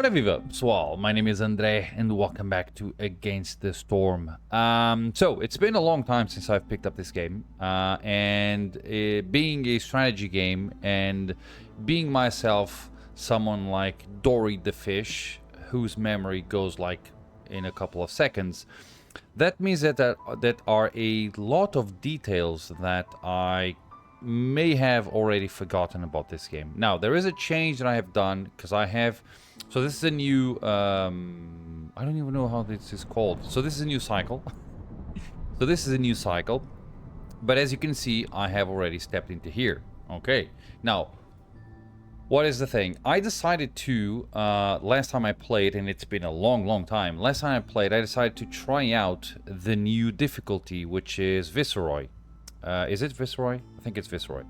Ora viva, pessoal, my name is André and welcome back to Against the Storm. So, it's been a long time since I've picked up this game, and being a strategy game and being myself someone like Dory the fish, whose memory goes like in a couple of seconds, that means that that are a lot of details that I may have already forgotten about this game. Now, there is a change that I have done, because I have... So this is a new... I don't even know how this is called. So this is a new cycle. So this is a new cycle. But as you can see, I have already stepped into here. Okay. Now, what is the thing? I decided to... last time I played, and it's been a long time. Last time I played, I decided to try out the new difficulty, which is Viceroy. Is it Viceroy? I think it's Viceroy.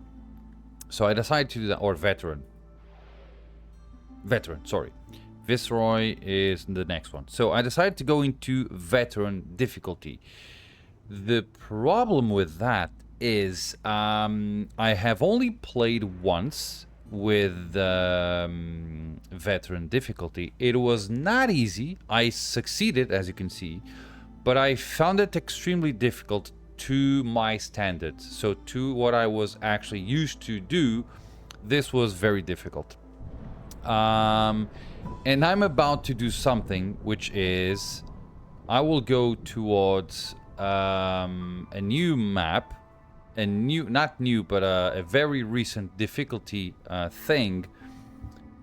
So I decided to do that, or Veteran. Veteran, sorry. Viceroy is the next one. So I decided to go into Veteran difficulty. The problem with that is I have only played once with Veteran difficulty. It was not easy. I succeeded, as you can see, but I found it extremely difficult to my standards. So to what I was actually used to do, this was very difficult. And I'm about to do something, which is I will go towards a new map, not new, but a very recent difficulty thing.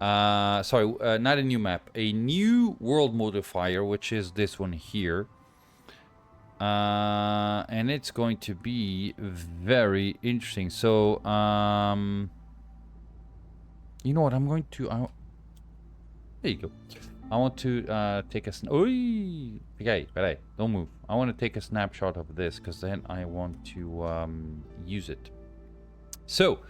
Not a new map, a new world modifier, which is this one here. And it's going to be very interesting. So, you know what? I'm going to... there you go. I want to take a... Okay, don't move. I want to take a snapshot of this, because then I want to use it. So,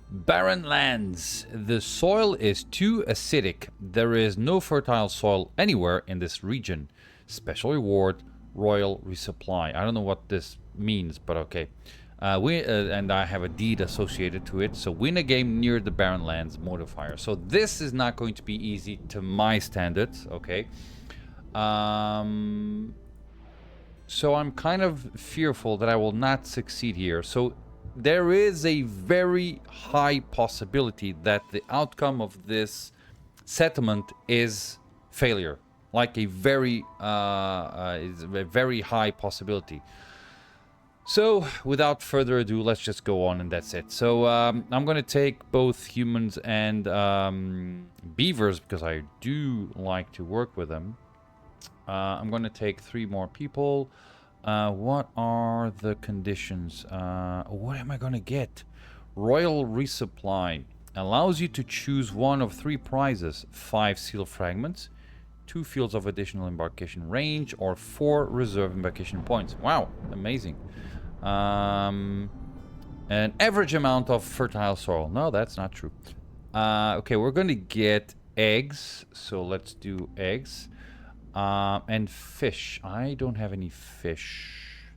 barren lands. The soil is too acidic. There is no fertile soil anywhere in this region. Special reward... Royal resupply. I don't know what this means, but okay. And I have a deed associated to it. So win a game near the Barren Lands modifier. So this is not going to be easy to my standards, okay? So I'm kind of fearful that I will not succeed here. So there is a very high possibility that the outcome of this settlement is failure. Like a very high possibility. So, without further ado, let's just go on, and that's it. So, I'm going to take both humans and beavers, because I do like to work with them. I'm going to take 3 more people. What are the conditions? What am I going to get? Royal resupply. Allows you to choose one of 3 prizes. 5 seal fragments. 2 fields of additional embarkation range, or 4 reserve embarkation points. Wow, amazing. An average amount of fertile soil. No, that's not true. Okay, we're going to get eggs. So let's do eggs. And fish. I don't have any fish.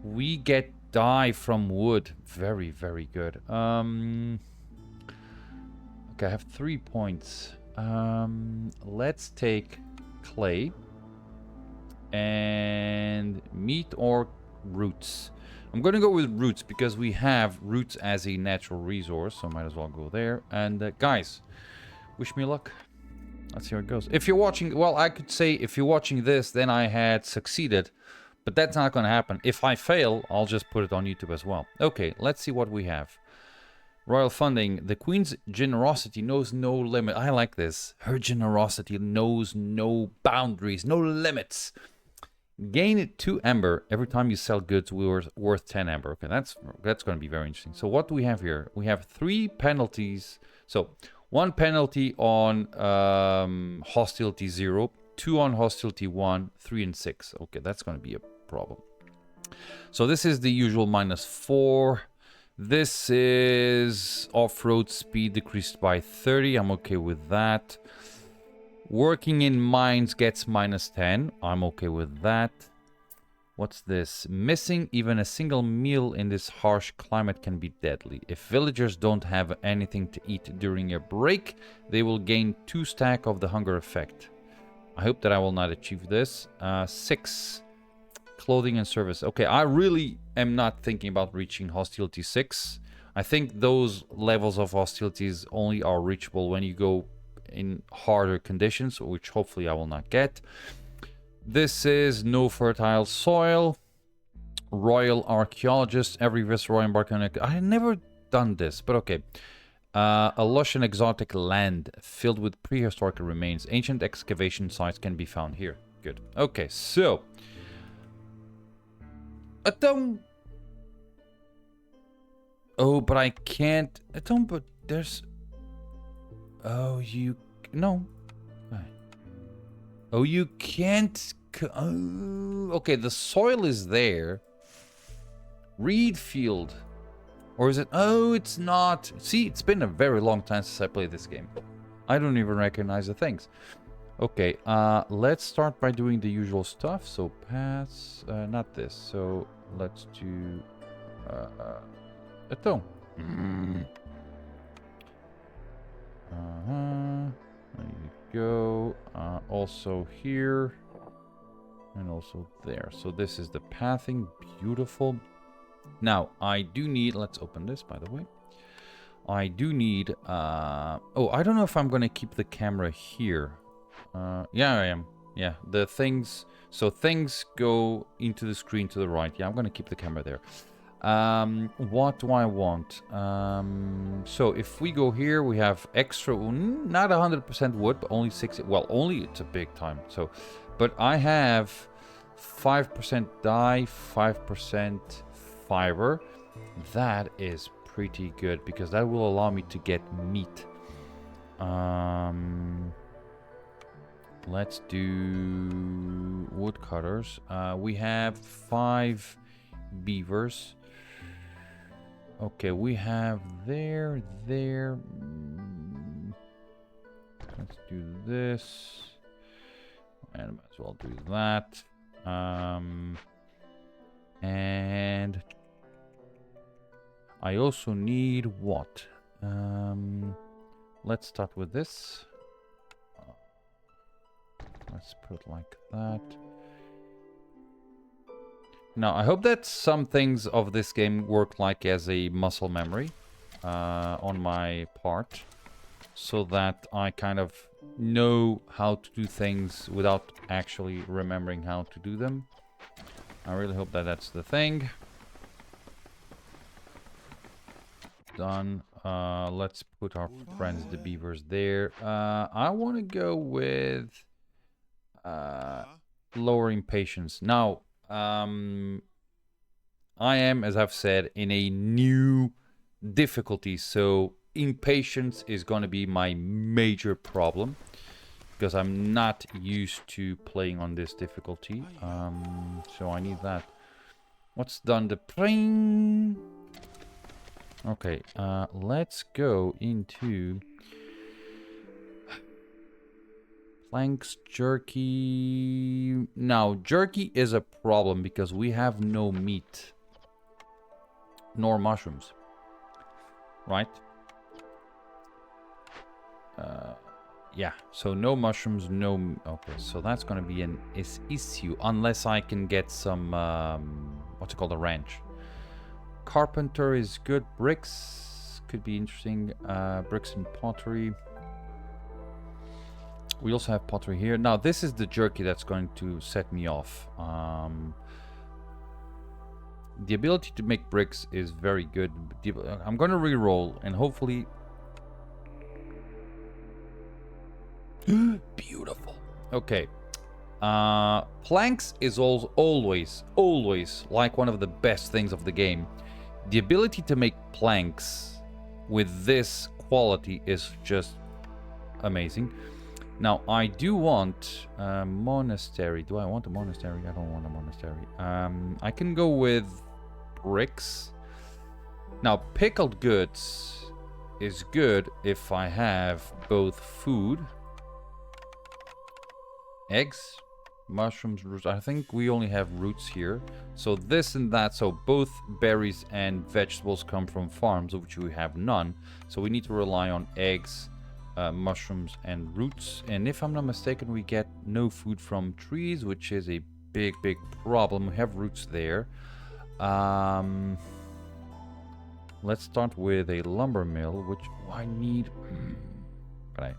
We get dye from wood. Very, very good. Okay, I have 3 points. Let's take clay and meat or roots. I'm going to go with roots because we have roots as a natural resource, so might as well go there. And guys, wish me luck. Let's see how it goes. If you're watching, well, I could say if you're watching this, then I had succeeded, but that's not going to happen. If I fail, I'll just put it on YouTube as well. Okay, let's see what we have. Royal funding. The Queen's generosity knows no limit. I like this. Her generosity knows no boundaries, no limits. Gain 2 amber every time you sell goods worth 10 amber. Okay, that's going to be very interesting. So what do we have here? We have 3 penalties. So 1 penalty on hostility 0, 2 on hostility 1, 3 and 6. Okay, that's going to be a problem. So this is the usual -4. This is off-road speed decreased by 30. I'm okay with that. Working in mines gets -10. I'm okay with that. What's this? Missing even a single meal in this harsh climate can be deadly. If villagers don't have anything to eat during a break, they will gain 2 stack of the hunger effect. I hope that I will not achieve this. 6. Clothing and service. Okay, I really am not thinking about reaching hostility 6. I think those levels of hostilities only are reachable when you go in harder conditions, which hopefully I will not get. This is no fertile soil. Royal archaeologist. Every viceroy embarked on I had never done this, but okay. A lush and exotic land filled with prehistoric remains. Ancient excavation sites can be found here. Good. Okay, so I don't. Oh, but I can't. I don't. But there's. Oh, you no. Oh, you can't... Oh, okay, the soil is there. Reed field. Or is it... Oh, it's not. See, it's been a very long time since I played this game. I don't even recognize the things. Okay, let's start by doing the usual stuff. So, pass... not this. So, let's do... a tone. There you go. Also here. And also there. So this is the pathing. Beautiful. Now, I do need... Let's open this, by the way. I do need... oh, I don't know if I'm going to keep the camera here. Yeah, I am. Yeah, the things... So things go into the screen to the right. Yeah, I'm going to keep the camera there. What do I want? So if we go here, we have extra, not 100% wood, but only 60. Well, only it's a big time. So, but I have 5% dye, 5% fiber. That is pretty good because that will allow me to get meat. Let's do woodcutters. We have 5 beavers. Okay, we have there. Let's do this. And might as well do that. And I also need what? Let's start with this. Let's put it like that. Now, I hope that some things of this game work like as a muscle memory on my part, so that I kind of know how to do things without actually remembering how to do them. I really hope that that's the thing. Done. Let's put our friends, the beavers, there. I want to go with lower impatience. Now, I am, as I've said, in a new difficulty, so impatience is going to be my major problem because I'm not used to playing on this difficulty. So I need that. What's done? The pring. Okay, let's go into planks, jerky. Now, jerky is a problem because we have no meat nor mushrooms, right? Yeah, so no mushrooms, no... Okay, so that's going to be an issue unless I can get some, what's it called, a ranch. Carpenter is good. Bricks could be interesting. Bricks and pottery. We also have pottery here. Now, this is the jerky that's going to set me off. The ability to make bricks is very good. I'm going to re-roll and hopefully... Beautiful. Okay. Planks is always like one of the best things of the game. The ability to make planks with this quality is just amazing. Now, I do want a monastery. Do I want a monastery? I don't want a monastery. I can go with bricks. Now, pickled goods is good if I have both food, eggs, Mushrooms, roots. I think we only have roots here. So this and that. So both berries and vegetables come from farms, of which we have none. So we need to rely on eggs, mushrooms, and roots. And if I'm not mistaken, we get no food from trees, which is a big problem. We have roots there. Let's start with a lumber mill, which I need. But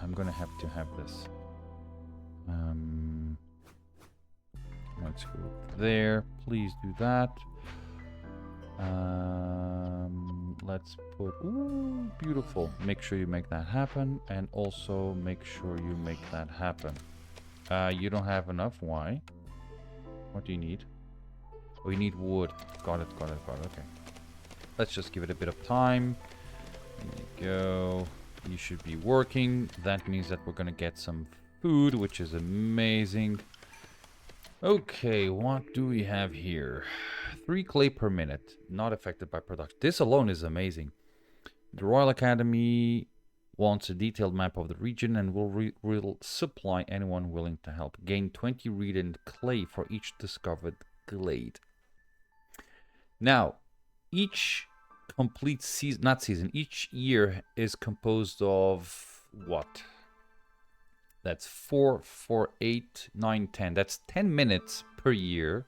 I'm gonna have to have this. Let's go there. Please do that. Let's put. Ooh, beautiful. Make sure you make that happen, and also make sure you make that happen. You don't have enough. Why? What do you need? Oh, you need wood. Got it. Okay. Let's just give it a bit of time. There you go. You should be working. That means that we're gonna get some food, which is amazing. Okay, what do we have here? 3 clay per minute. Not affected by production. This alone is amazing. The Royal Academy wants a detailed map of the region and will supply anyone willing to help. Gain 20 reed and clay for each discovered glade. Now, each complete season, not season, each year is composed of what? That's 4, 4, 8, 9, 10. That's 10 minutes per year.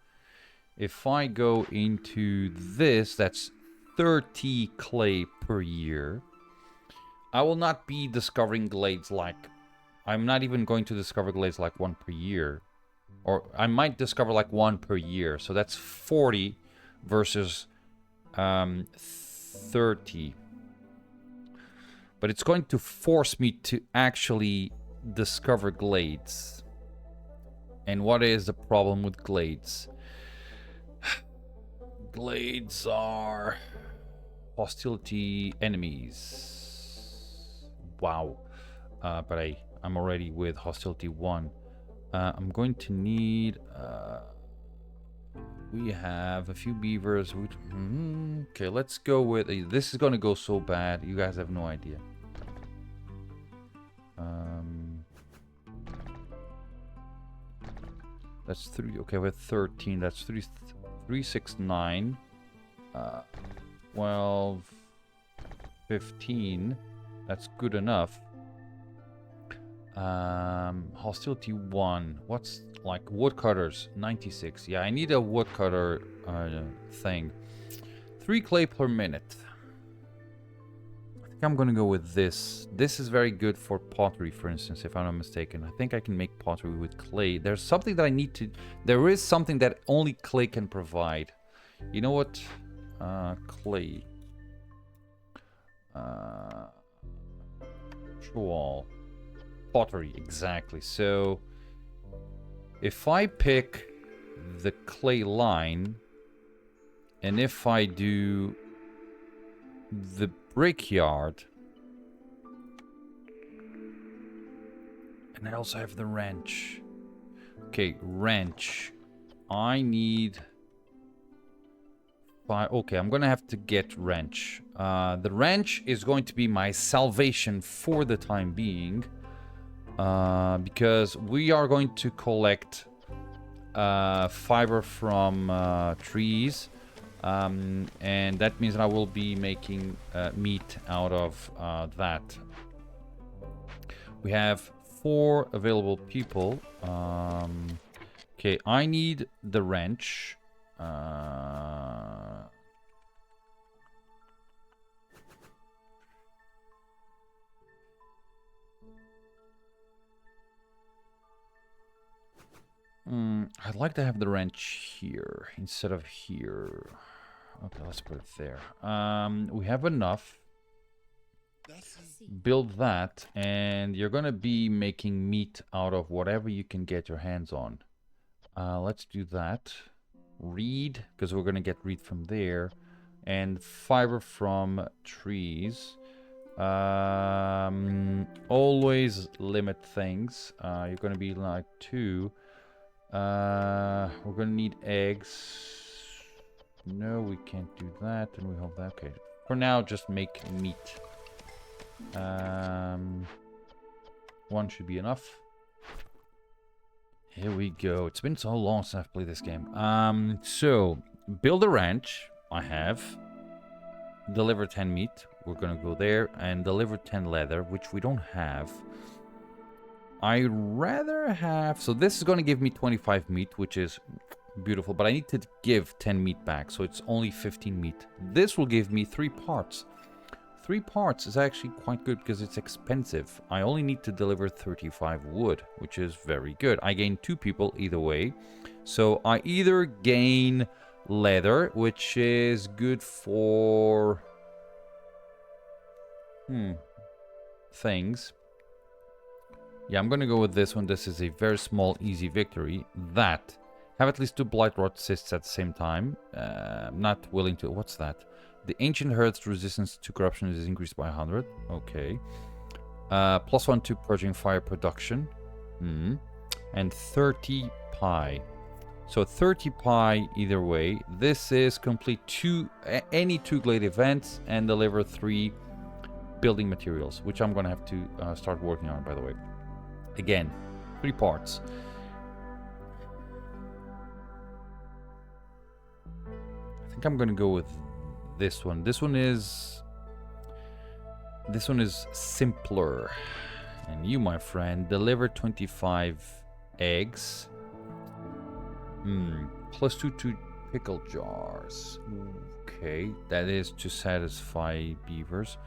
If I go into this, that's 30 clay per year. I will not be discovering glades like... I'm not even going to discover glades like 1 per year. Or I might discover like 1 per year. So that's 40 versus 30. But it's going to force me to actually discover glades. And what is the problem with glades? Glades are hostility enemies. Wow. But I'm already with hostility 1. I'm going to need... we have a few beavers. Okay, let's go with... this is going to go so bad. You guys have no idea. That's 3. Okay, with 13. That's 3, 6, 9. 12, 15. That's good enough. Hostility 1. What's like woodcutters? 96. Yeah, I need a woodcutter thing. 3 clay per minute. I think I'm gonna go with this. This is very good for pottery, for instance, if I'm not mistaken. I think I can make pottery with clay. There's something that I need to... There is something that only clay can provide. You know what? Clay. Show pottery, exactly. So if I pick the clay line, and if I do the brickyard, and I also have the wrench. Okay, wrench. I need... Okay, I'm gonna have to get wrench. The wrench is going to be my salvation for the time being. Because we are going to collect fiber from trees. And that means that I will be making meat out of that. We have 4 available people. Okay, I need the wrench. I'd like to have the wrench here instead of here. Okay, let's put it there. We have enough. Build that, and you're gonna be making meat out of whatever you can get your hands on. Let's do that. Reed, because we're gonna get reed from there, and fiber from trees. Always limit things. You're gonna be like 2. We're gonna need eggs. No, we can't do that, and we hope that. Okay, for now, just make meat. 1 should be enough. Here we go. It's been so long since I've played this game. So build a ranch. I have. Deliver 10 meat. We're gonna go there and deliver 10 leather, which we don't have. I'd rather have... So this is gonna give me 25 meat, which is beautiful, but I need to give 10 meat back, so it's only 15 meat. This will give me 3 parts. 3 parts is actually quite good because it's expensive. I only need to deliver 35 wood, which is very good. I gain 2 people either way. So I either gain leather, which is good for things. Yeah, I'm gonna go with this one. This is a very small, easy victory. That have at least 2 blight rot cysts at the same time. I'm not willing to... What's that? The ancient hearth's resistance to corruption is increased by 100. Okay. +1 to purging fire production. And 30 pi. So 30 pi either way. This is complete any 2 glade events and deliver 3 building materials, which I'm gonna have to start working on, by the way. Again, 3 parts. I think I'm gonna go with this one. This one is simpler. And you, my friend, deliver 25 eggs. +2 to pickle jars. Okay, that is to satisfy beavers.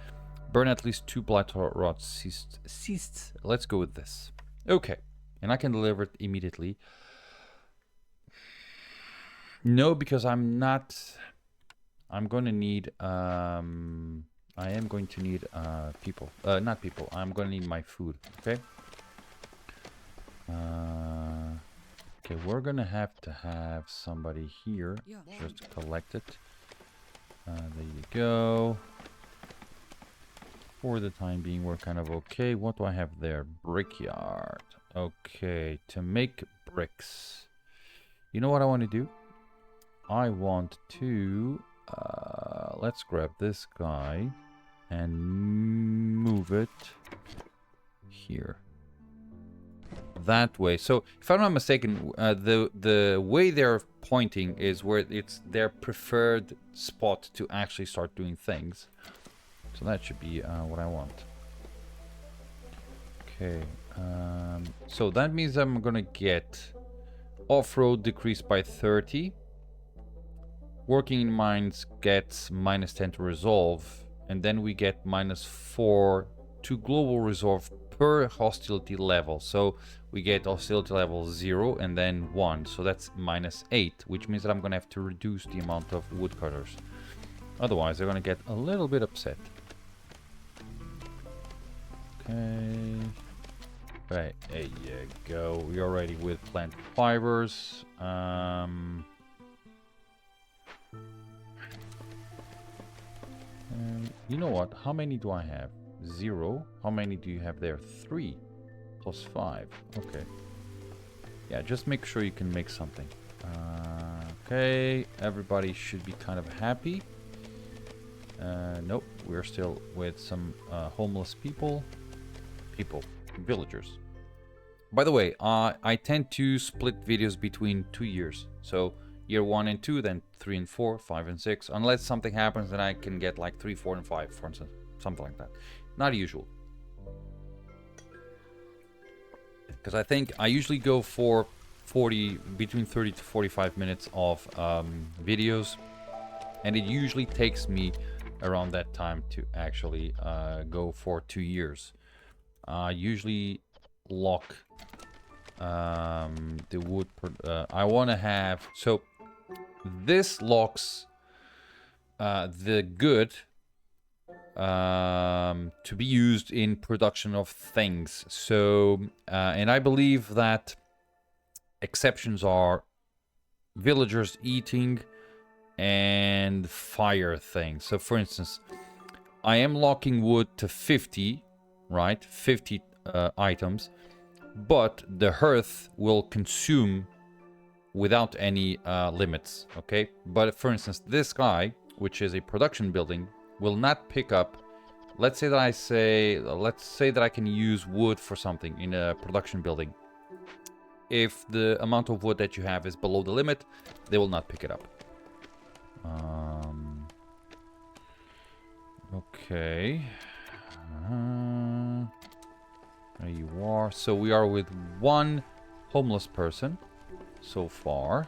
Burn at least 2 blight rot cysts. Let's go with this. Okay, and I can deliver it immediately. No, because I'm going to need I am going to need people. Not people. I'm going to need my food. Okay. Okay, we're going to have somebody here just to collect it. There you go. For the time being, we're kind of okay. What do I have there? Brickyard. Okay, to make bricks. You know what I want to do? I want to... let's grab this guy and move it here. That way. So, if I'm not mistaken, the way they're pointing is where it's their preferred spot to actually start doing things. So that should be what I want. Okay. So that means I'm gonna get off-road decreased by 30. Working in mines gets -10 to resolve, and then we get -4 to global resolve per hostility level. So we get hostility level 0 and then 1. So that's -8, which means that I'm gonna have to reduce the amount of woodcutters. Otherwise, they're gonna get a little bit upset. Okay. Right, there you go. We're already with plant fibers. You know what? How many do I have? 0. How many do you have there? 3 plus 5. Okay. Yeah, just make sure you can make something. Okay, everybody should be kind of happy. Nope, we're still with some homeless people. Villagers. By the way, I tend to split videos between 2 years. So year 1 and 2, then 3 and 4, 5 and 6. Unless something happens, then I can get like 3, 4 and 5, for instance. Something like that. Not usual. Because I think I usually go for between 30 to 45 minutes of videos. And it usually takes me around that time to actually go for 2 years. Usually lock the wood. I want to have... So this locks the good to be used in production of things. So, and I believe that exceptions are villagers eating and fire things. So for instance, I am locking wood to 50, right? 50 items, but the hearth will consume without any limits, okay? But for instance, this guy, which is a production building, will not pick up. Let's say that I can use wood for something in a production building. if the amount of wood that you have is below the limit, they will not pick it up. Okay. There you are. So we are with one homeless person so far.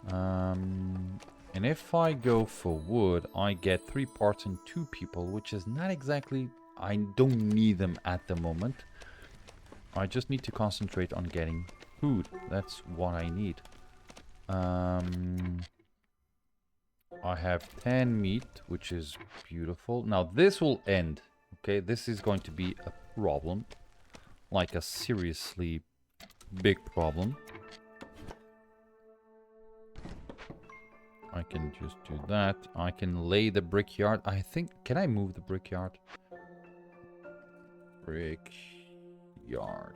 And if I go for wood, I get 3 parts and 2 people, which is not exactly... I don't need them at the moment. I just need to concentrate on getting food. That's what I need. I have 10 meat, which is beautiful. Now this will end. Okay, this is going to be a problem. Like a seriously big problem. I can just do that. I can lay the brickyard. I think... Can I move the brickyard? Brickyard.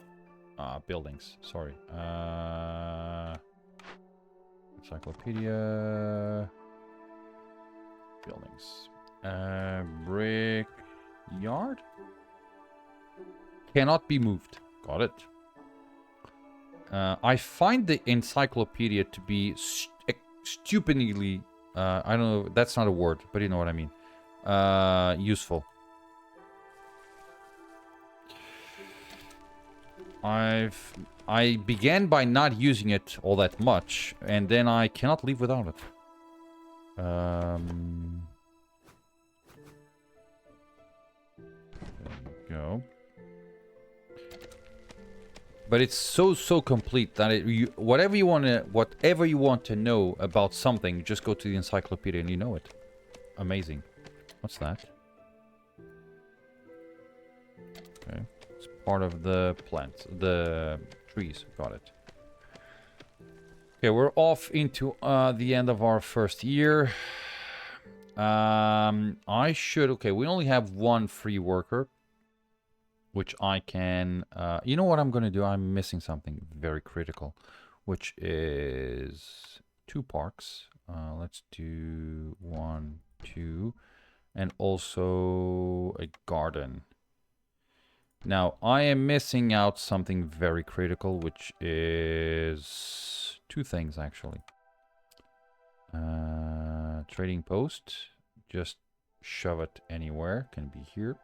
Buildings. Sorry. Encyclopedia. Buildings. Brickyard? Cannot be moved. Got it. I find the encyclopedia to be stupidly... I don't know, that's not a word, but you know what I mean. Useful. I began by not using it all that much, and then I cannot live without it. There you go. But it's so complete that whatever you want to know about something, just go to the encyclopedia and you know it. Amazing. What's that? Okay, it's part of the plants, the trees. Got it. Okay, we're off into the end of our first year. Okay, we only have one free worker. Which I can... you know what I'm going to do? I'm missing something very critical. Which is 2 parks. Let's do 1, 2. And also a garden. Now, I am missing out something very critical. Which is 2 things, actually. Trading post. Just shove it anywhere. Can be here.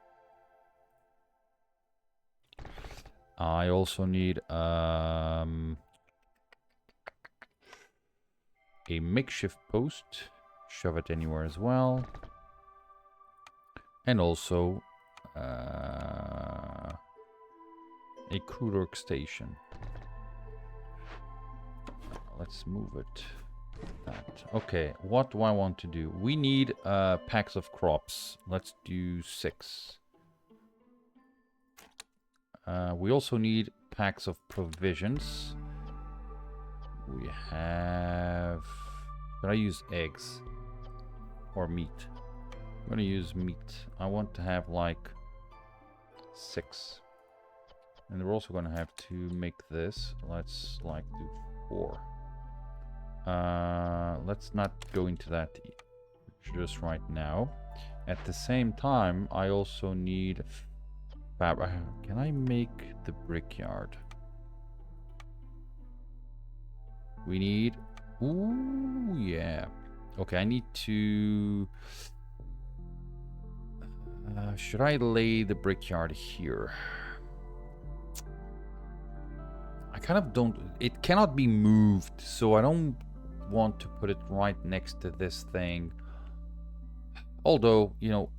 I also need a makeshift post. Shove it anywhere as well. And also a crude work station. Let's move it. Okay, what do I want to do? We need packs of crops. Let's do 6. We also need packs of provisions. We have... Should I use eggs? Or meat? I'm going to use meat. I want to have like 6. And we're also going to have to make this. Let's like do 4. Let's not go into that just right now. At the same time, I also need... Can I make the brickyard? We need... Ooh, yeah. Okay, I need to... should I lay the brickyard here? I kind of don't... It cannot be moved, so I don't want to put it right next to this thing. Although, you know,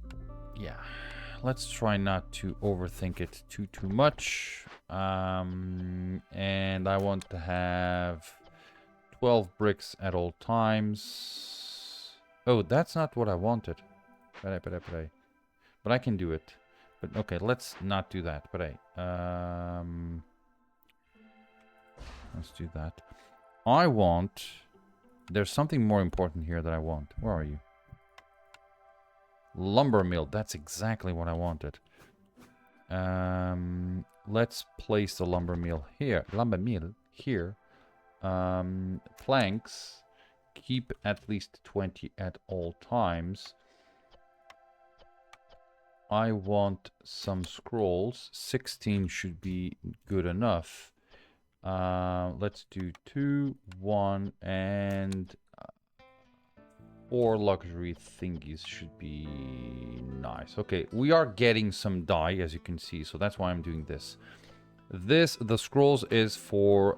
yeah. Let's try not to overthink it too much. And I want to have 12 bricks at all times. Oh, that's not what I wanted. But I can do it. But okay, let's not do that. Let's do that. I want... There's something more important here that I want. Where are you? Lumber mill. That's exactly what I wanted. Let's place the lumber mill here. Planks. Keep at least 20 at all times. I want some scrolls. 16 should be good enough. Let's do 2, 1, and 4 luxury thingies should be nice. Okay, we are getting some dye, as you can see, so that's why I'm doing this. The scrolls is for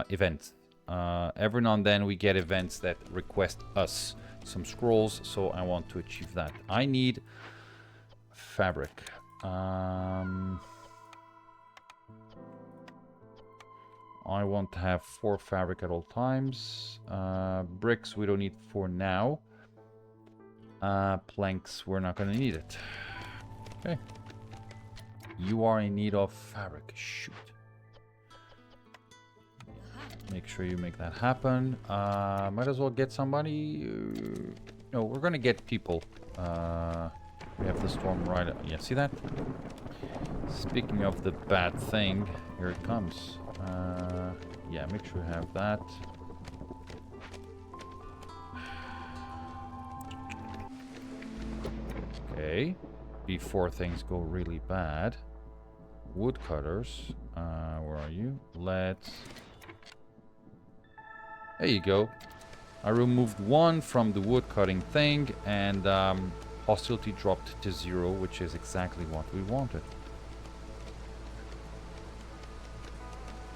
events. Every now and then we get events that request us some scrolls, so I want to achieve that. I need fabric. I want to have 4 fabric at all times. Bricks we don't need for now. Planks, we're not going to need it. Okay. You are in need of fabric. Shoot. Make sure you make that happen. Might as well get somebody. No, we're going to get people. We have the storm right. Yeah, see that? Speaking of the bad thing, here it comes. Yeah, make sure you have that. Okay. Before things go really bad. Woodcutters. Where are you? Let's... There you go. I removed 1 from the woodcutting thing, and hostility dropped to 0, which is exactly what we wanted.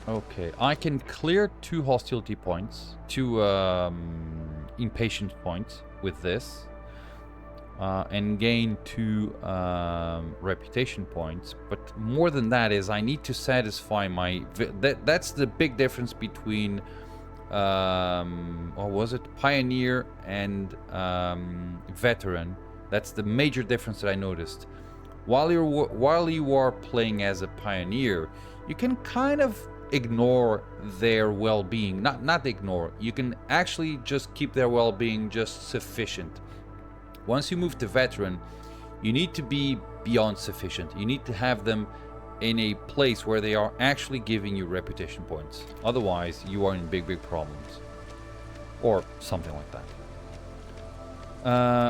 Okay, I can clear 2 hostility points, 2 impatience points with this, and gain 2 reputation points. But more than that is I need to satisfy my... That's the big difference between... or was it pioneer and veteran? That's the major difference that I noticed. While you are playing as a pioneer, you can kind of ignore their well-being. Not ignore. You can actually just keep their well-being just sufficient. Once you move to veteran, you need to be beyond sufficient. You need to have them in a place where they are actually giving you reputation points. Otherwise, you are in big problems. Or something like that.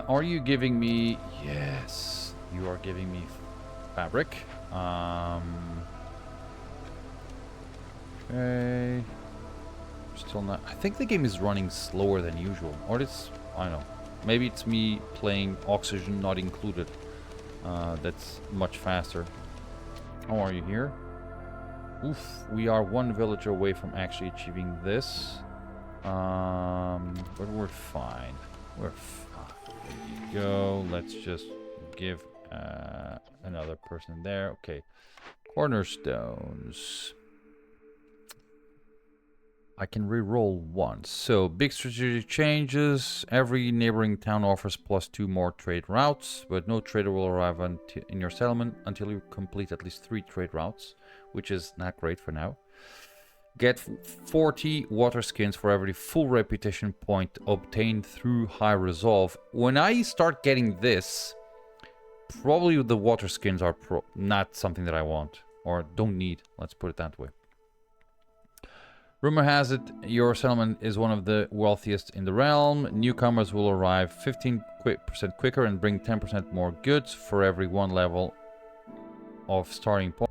Are you giving me... Yes, you are giving me fabric. Okay. Still not... I think the game is running slower than usual. Or it's... I don't know. Maybe it's me playing oxygen not included. That's much faster. How are you here? Oof, we are 1 villager away from actually achieving this. But we're fine. We're fine. There you go. Let's just give another person there. Okay. Cornerstones. I can re-roll once. So, big strategic changes. Every neighboring town offers +2 more trade routes, but no trader will arrive in your settlement until you complete at least 3 trade routes, which is not great for now. Get 40 water skins for every full reputation point obtained through high resolve. When I start getting this, probably the water skins are not something that I want, or don't need. Let's put it that way. Rumor has it your settlement is one of the wealthiest in the realm. Newcomers will arrive 15% quicker and bring 10% more goods for every 1 level of starting point.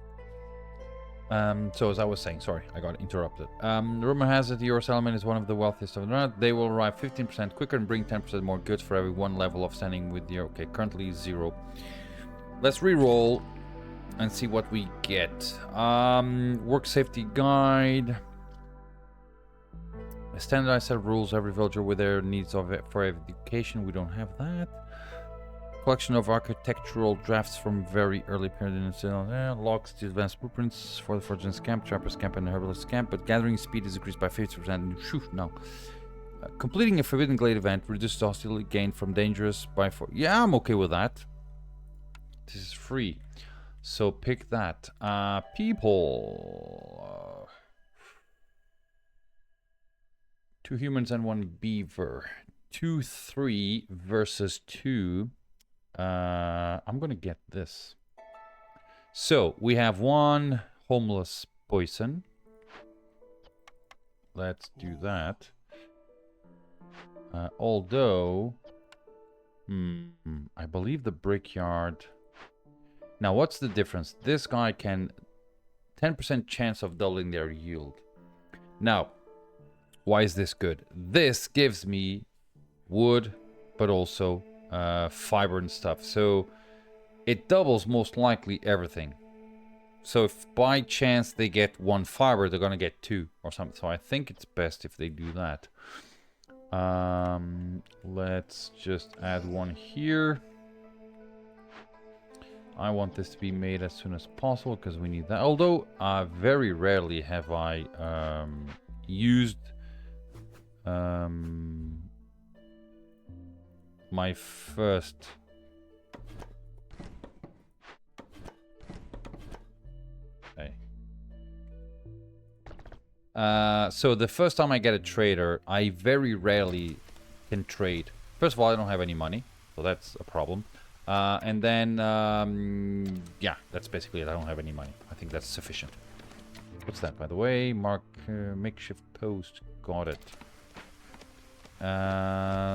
So as I was saying, sorry, I got interrupted. Rumor has it your settlement is one of the wealthiest of the realm. They will arrive 15% quicker and bring 10% more goods for every 1 level of standing with your... Okay, currently 0. Let's re-roll and see what we get. Work safety guide. A standardized set of rules, every villager with their needs of it for education. We don't have that. Collection of architectural drafts from very early period in the logs to advanced blueprints for the foragers camp, trappers camp, and herbalist camp. But gathering speed is increased by 50%. Shoo, no. Completing a forbidden glade event reduces hostility gain from dangerous by 4. Yeah, I'm okay with that. This is free, so pick that. People. 2 humans and 1 beaver. 2, 3 versus 2. I'm gonna get this. So we have 1 homeless poison. Let's do that. Although, I believe the brickyard. Now, what's the difference? This guy can 10% chance of doubling their yield. Now, why is this good? This gives me wood, but also fiber and stuff. So it doubles most likely everything. So if by chance they get 1 fiber, they're gonna get 2 or something. So I think it's best if they do that. Let's just add 1 here. I want this to be made as soon as possible because we need that. Although very rarely have I used my first so the first time I get a trader, I very rarely can trade. First of all, I don't have any money, so that's a problem. And then, yeah, that's basically it. I don't have any money. I think that's sufficient. What's that, by the way? Mark makeshift post. Got it.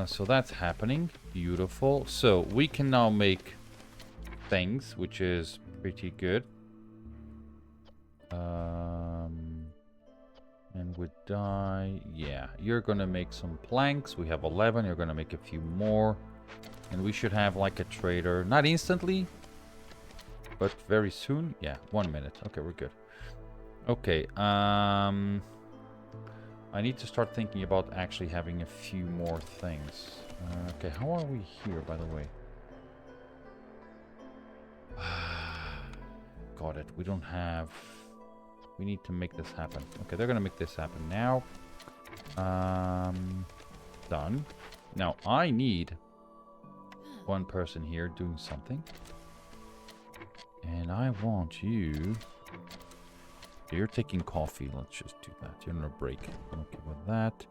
So that's happening. Beautiful. So we can now make things, which is pretty good. And with dye, yeah, you're gonna make some planks. We have 11. You're gonna make a few more, and we should have like a trader, not instantly, but very soon. Yeah, 1 minute. Okay, we're good. Okay, I need to start thinking about actually having a few more things. Okay, how are we here, by the way? Got it. We don't have... We need to make this happen. Okay, they're gonna make this happen now. Done. Now, I need 1 person here doing something. And I want you... You're taking coffee. Let's just do that. You're on a break. I'm okay with that.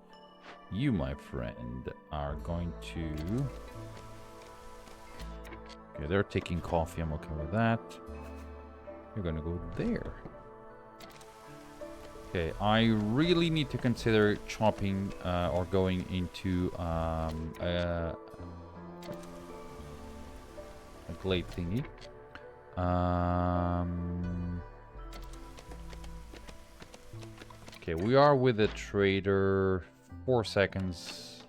You, my friend, are going to... Okay, they're taking coffee. I'm okay with that. You're gonna go there. Okay, I really need to consider chopping or going into a glade thingy. Okay, we are with a trader. 4 seconds.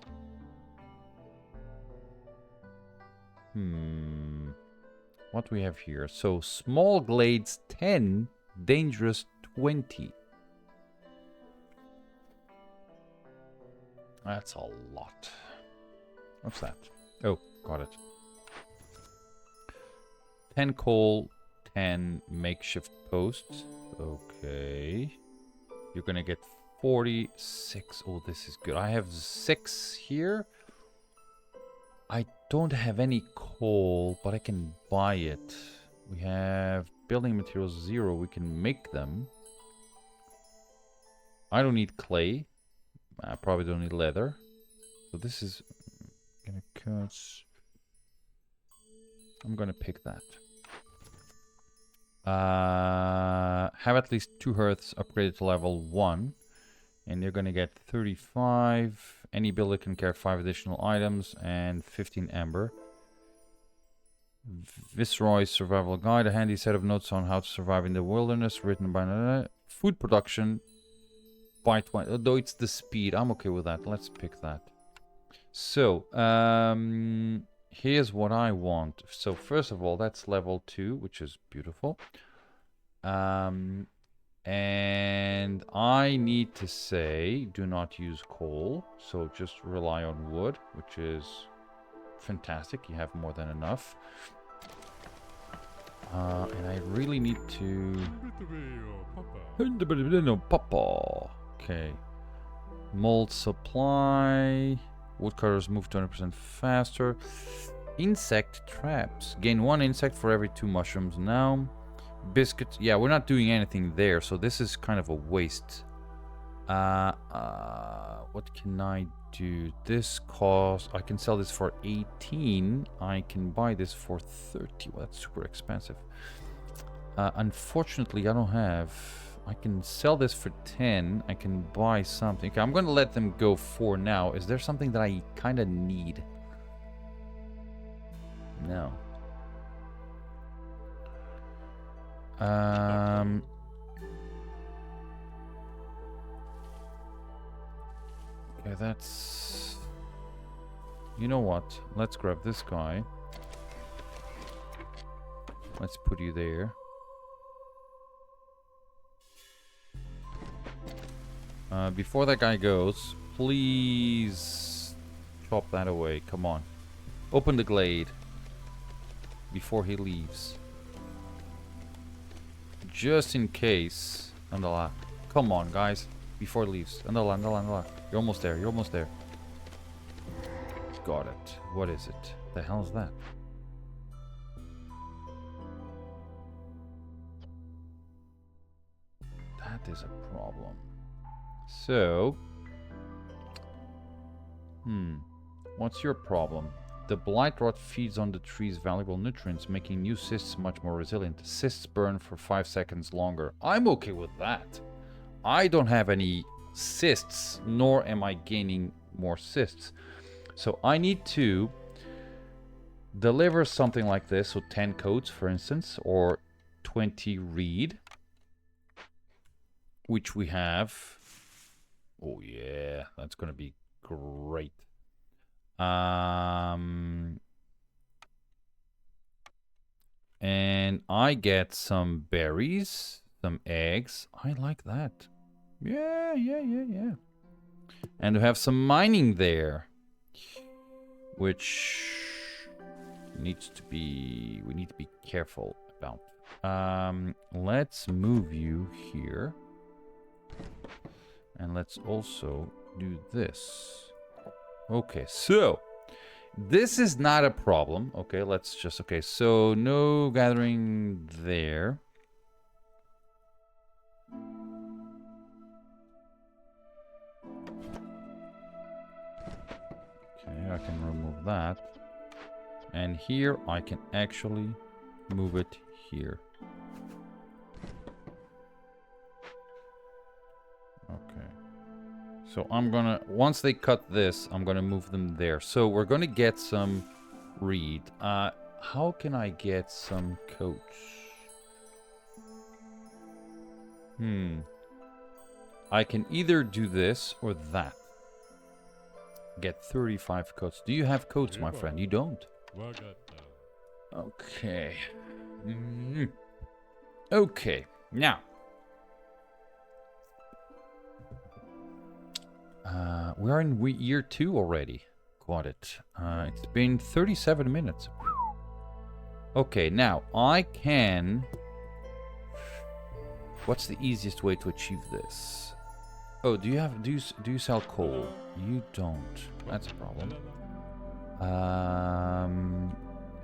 What do we have here? So, small glades 10, dangerous 20. That's a lot. What's that? Oh, got it. 10 coal, 10 makeshift posts. Okay. You're gonna get 46. Oh, this is good. I have 6 here. I don't have any coal, but I can buy it. We have building materials 0. We can make them. I don't need clay. I probably don't need leather. So this is gonna cut. I'm gonna pick that. Have at least 2 hearths upgraded to level 1. And you're gonna get 35. Any builder can carry 5 additional items and 15 amber. Viceroy's Survival Guide, a handy set of notes on how to survive in the wilderness, written by food production. By 20, although it's the speed, I'm okay with that. Let's pick that. So, here's what I want. So, first of all, that's level 2, which is beautiful. And I need to say, do not use coal. So, just rely on wood, which is fantastic. You have more than enough. And I really need to... Okay. Mold supply. Woodcutters move 20% faster. Insect traps. Gain 1 insect for every 2 mushrooms now. Biscuits. Yeah, we're not doing anything there, so this is kind of a waste. What can I do? This cost... I can sell this for 18. I can buy this for 30. Well, that's super expensive. Unfortunately, I don't have... I can sell this for 10. I can buy something. Okay, I'm going to let them go for now. Is there something that I kind of need? No. Okay, that's... You know what? Let's grab this guy. Let's put you there. Before that guy goes, please chop that away. Come on. Open the glade before he leaves. Just in case. Andala. Come on, guys. Before he leaves. Andala, andala, andala. You're almost there. You're almost there. Got it. What is it? The hell is that? That is a problem. So, what's your problem? The blight rot feeds on the tree's valuable nutrients, making new cysts much more resilient. Cysts burn for 5 seconds longer. I'm okay with that. I don't have any cysts, nor am I gaining more cysts. So I need to deliver something like this, so 10 coats, for instance, or 20 reed, which we have. Oh yeah, that's gonna be great. And I get some berries, some eggs. I like that. Yeah. And we have some mining there, which needs to be, we need to be careful about. Let's move you here. And let's also do this. Okay, so this is not a problem. Okay, let's just, okay, so no gathering there. Okay, I can remove that. And here I can actually move it here. Okay. So I'm gonna, once they cut this, I'm gonna move them there. So we're gonna get some reed. How can I get some coats? I can either do this or that. Get 35 coats. Do you have coats, my friend? You don't. Okay. Okay. Now. We are in year 2 already. Got it. It's been 37 minutes. Okay, now I can... What's the easiest way to achieve this? Oh, do you sell coal? You don't. That's a problem.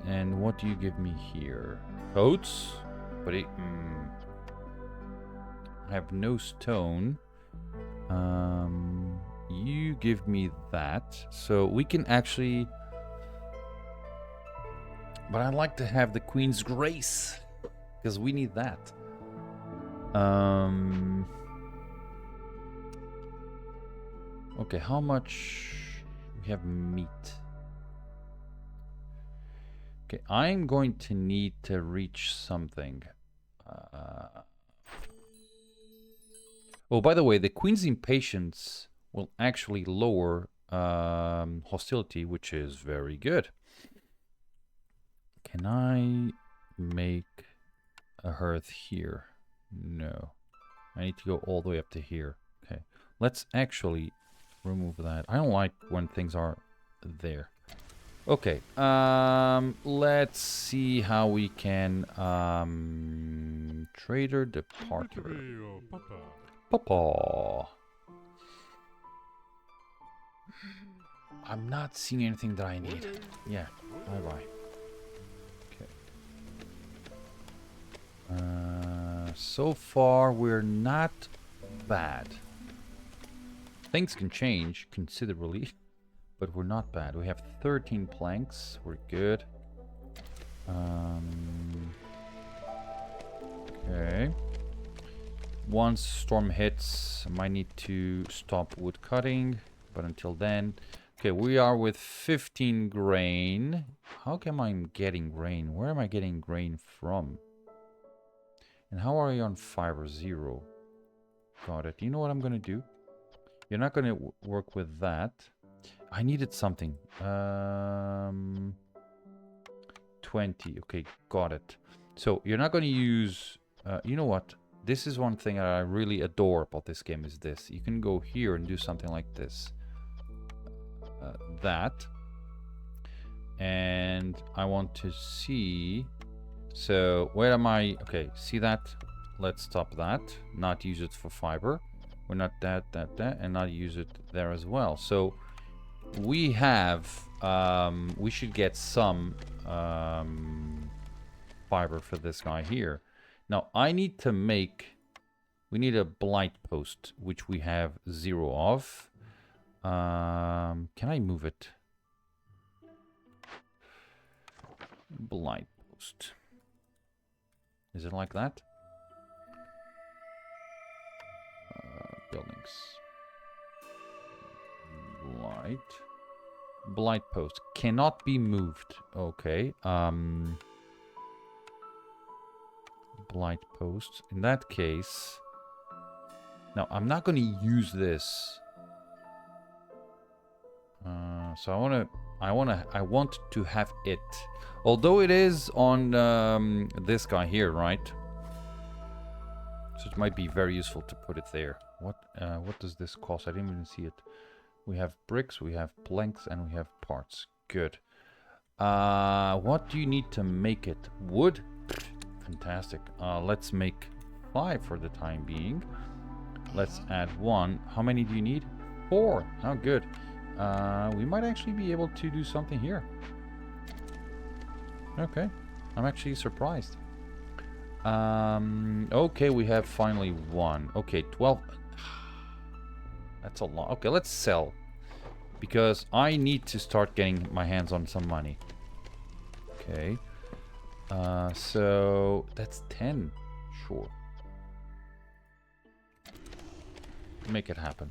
And what do you give me here? Coats? But I have no stone. You give me that, so we can actually... But I'd like to have the Queen's Grace, because we need that. Okay, how much... We have meat. Okay, I'm going to need to reach something. Oh, by the way, the Queen's Impatience will actually lower hostility, which is very good. Can I make a hearth here? No. I need to go all the way up to here. Okay. Let's actually remove that. I don't like when things are there. Okay. Let's see how we can... Trader departure. Papa. I'm not seeing anything that I need. Yeah, bye-bye. Okay. So far, we're not bad. Things can change considerably, but we're not bad. We have 13 planks. We're good. Okay. Once storm hits, I might need to stop wood cutting, but until then... Okay, we are with 15 grain. How come I'm getting grain? Where am I getting grain from? And how are you on fiber? 0. Got it. You know what I'm gonna do? You're not going to work with that. I needed something. 20. Okay, got it. So you're not going to use... you know what? This is one thing that I really adore about this game is this. You can go here and do something like this. That. And I want to see... So where am I? Okay, see that? Let's stop that. Not use it for fiber. We're not that, and not use it there as well. So we have... we should get some fiber for this guy here. Now, I need to make... We need a blight post, which we have 0 of. Can I move it? Blight post. Is it like that? Buildings. Blight post. Cannot be moved. Okay. Blight post. In that case... Now, I'm not going to use this. So I want to have it. Although it is on this guy here, right? So it might be very useful to put it there. What does this cost? I didn't even see it. We have bricks, we have planks, and we have parts. Good. What do you need to make it? Wood? Fantastic. Let's make 5 for the time being. Let's add 1. How many do you need? 4. Oh, good. We might actually be able to do something here. Okay. I'm actually surprised. Okay, we have finally 1. Okay, 12. That's a lot. Okay, let's sell. Because I need to start getting my hands on some money. Okay. So that's 10. Sure. Make it happen.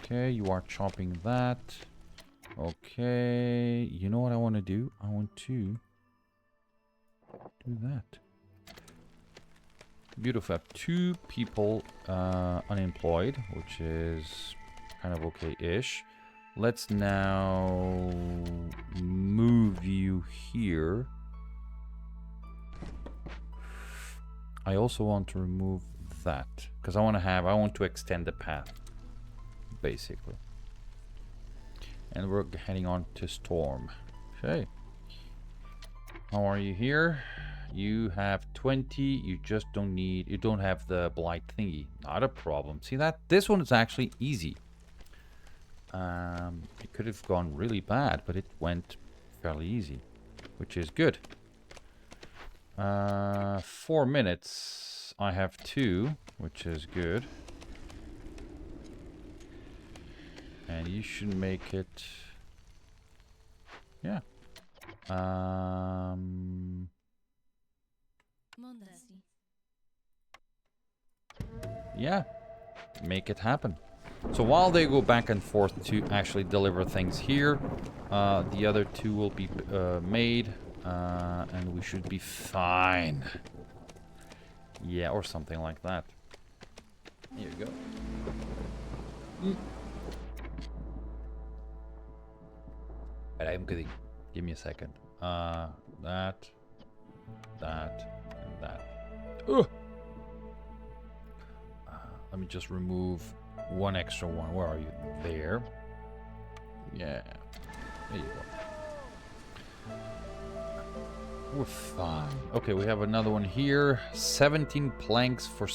Okay, you are chopping that. Okay. You know what I want to do? I want to do that. Beautiful. I have 2 people unemployed, which is kind of okay-ish. Let's now move you here. I also want to remove that because I want to extend the path, basically. And we're heading on to Storm. Okay. How are you here? You have 20. You just don't need... You don't have the blight thingy. Not a problem. See that? This one is actually easy. It could have gone really bad, but it went fairly easy, which is good. 4 minutes. I have 2, which is good. And you should make it... Yeah. Yeah. Make it happen. So while they go back and forth to actually deliver things here, the other 2 will be made, and we should be fine. Yeah, or something like that. Here you go. But I'm kidding. Give me a second. That, and that. Ugh. Let me just remove 1 extra one. Where are you? There. Yeah. There you go. We're fine. Okay, we have another one here. 17 planks for...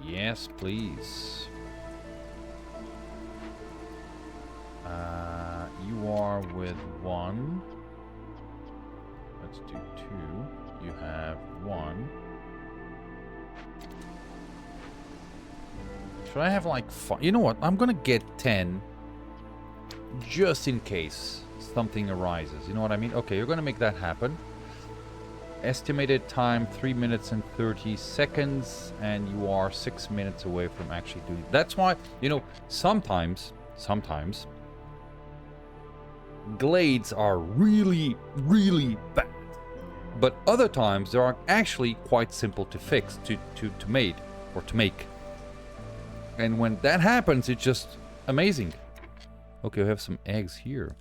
Yes, please. You are with 1. Let's do 2. You have 1. Should I have like 5? You know what? I'm gonna get 10 just in case something arises. You know what I mean? Okay, you're gonna make that happen. Estimated time 3 minutes and 30 seconds, and you are 6 minutes away from actually doing it. That's why, you know, sometimes glades are really, really bad. but other times they are actually quite simple to fix, to make, or to make. And when that happens, it's just amazing. Okay, we have some eggs here.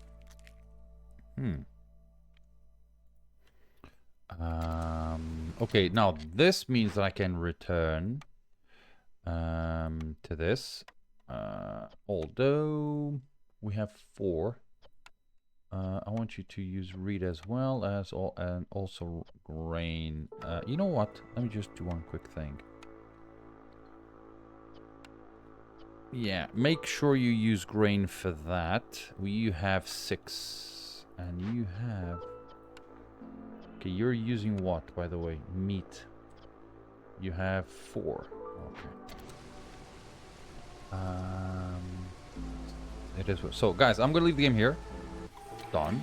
Okay, now this means that I can return to this. Although we have 4. I want you to use read as well as and also grain. You know what? Let me just do one quick thing. Yeah, make sure you use grain for that. You have 6, and you have. Okay, you're using what, by the way? Meat. You have 4. Okay. It is so, guys. I'm gonna leave the game here. Done.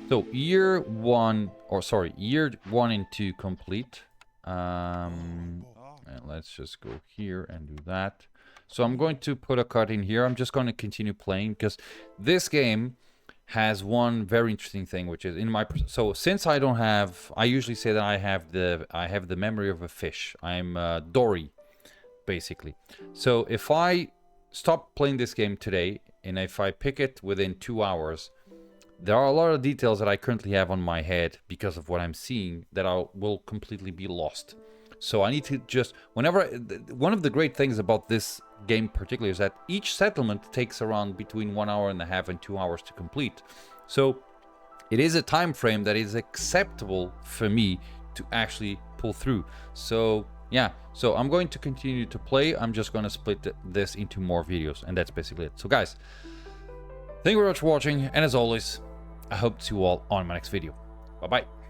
So year 1, or sorry, year 1 and 2 complete. And let's just go here and do that. So I'm going to put a cut in here. I'm just going to continue playing because this game has one very interesting thing, which is in my so since I don't have, I usually say that I have the memory of a fish. I'm Dory, basically. So if I stop playing this game today and if I pick it within 2 hours, there are a lot of details that I currently have on my head because of what I'm seeing that I will completely be lost. So I need to just, whenever, one of the great things about this game particularly is that each settlement takes around between 1.5 hours and 2 hours to complete. So it is a time frame that is acceptable for me to actually pull through. So yeah, so I'm going to continue to play. I'm just going to split this into more videos, and that's basically it. So guys, thank you very much for watching, and as always, I hope to see you all on my next video. Bye bye.